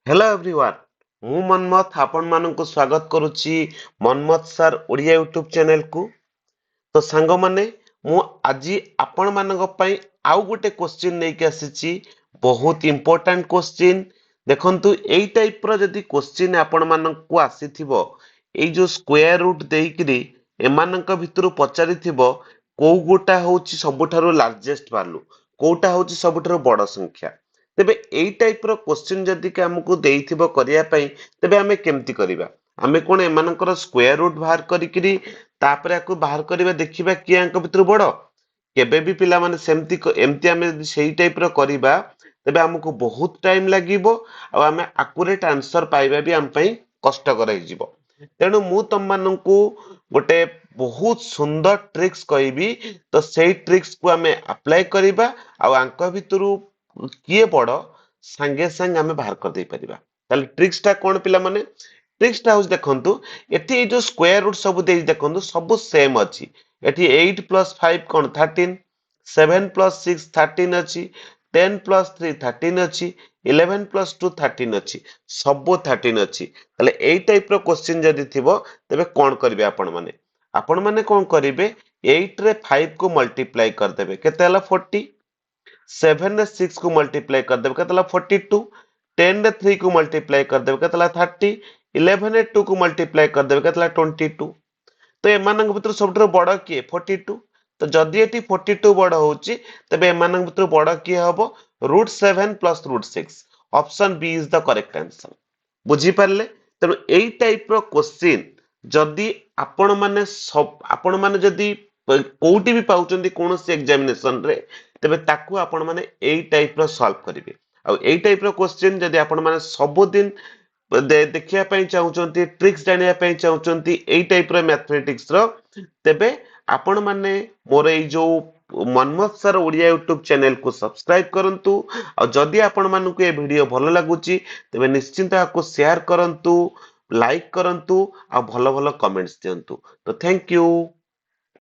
Hello everyone मु मनमथ आपण मानकु स्वागत करुच्ची Manmath sir Odia YouTube channel को। तो सांग माने मु आज आपण मानक पई आउ गोटे क्वेश्चन नै के आसीची बहुत इंपोर्टेंट क्वेश्चन। देखंतु एई टाइप रो जदी क्वेश्चन आपण मानकु आसीथिबो एई जो स्क्वायर रूट देइकरी एमानक भितरु पचारिथिबो को गोटा होची सबुठारो लार्जेस्ट वैल्यू कोटा होची सबुठारो बड़ संख्या। तेबे एई टाइप रो क्वेश्चन जदी के हमकु देइथिबो करिया पई तेबे हमें केमती करिबा हमें कोन एमानकर स्क्वायर रूट बाहर करिकरी तापरे आकु बाहर करिबा देखिबा कि अंक भितर बड़ केबे भी पिला माने सेमती एमती हमें जदी सेही टाइप रो करिबा तेबे हमकु बहुत टाइम लागिबो आ हमें एक्यूरेट आंसर पाइबा भी हम पई कष्टकर हे जिवो। तेणु मु तम मानकु गोटे बहुत सुंदर ट्रिक्स कहबी तो सेही ट्रिक्स को हमें अप्लाई करिबा आ अंक भितरु किए बड़ सांगे सांगे हमें बाहर कर दे परिबा। ताले ट्रिक्स टा कोन पिला माने ट्रिक्स टा हाउस देखंतु एठी जो स्क्वायर रूट सब दे देखंतु सब सेम अछि। एठी 8 + 5 कोन 13 7 + 6 13 अछि 10 + 3 13 अछि 11 + 2 13 अछि सब 13 अछि। ताले एई टाइप रो क्वेश्चन जदी थिबो तबे कोन करबे आपण माने कोन करिवे 8 रे 5 को मल्टीप्लाई कर देबे केते हला 40 7 रे 6 को मल्टीप्लाई कर देबे केतला 42 10 रे 3 को मल्टीप्लाई कर देबे केतला 30 11 रे 2 को मल्टीप्लाई कर देबे केतला 22। तो एमानक भितर सबठरो बड़ किए 42। तो जदी एटी 42 बड़ होउची तबे एमानक भितर बड़ किए हबो √7 + √6 option B is the correct answer. बुझी पारले तेणु एई टाइप रो क्वेश्चन जदी आपण माने जदी कोउटी भी पाउचंदी कोनोसी एग्जामिनेशन रे तेबे ताकू आपण माने एई टाइप रो सॉल्व करिवे। आ एई टाइप रो क्वेश्चन जदी आपण माने सब दिन देखिया पई चाहुचंती ट्रिक्स जानिया पई चाहुचंती एई टाइप रो मैथमेटिक्स रो तेबे आपण माने मोर एई जो Manmath sir Odia YouTube channel को सब्सक्राइब करंतु। आ जदी आपण मानकु ए वीडियो भलो लागुची तेबे निश्चिंत आको शेयर करंतु लाइक करंतु आ भलो भलो कमेंट्स दियंतु। तो थैंक यू।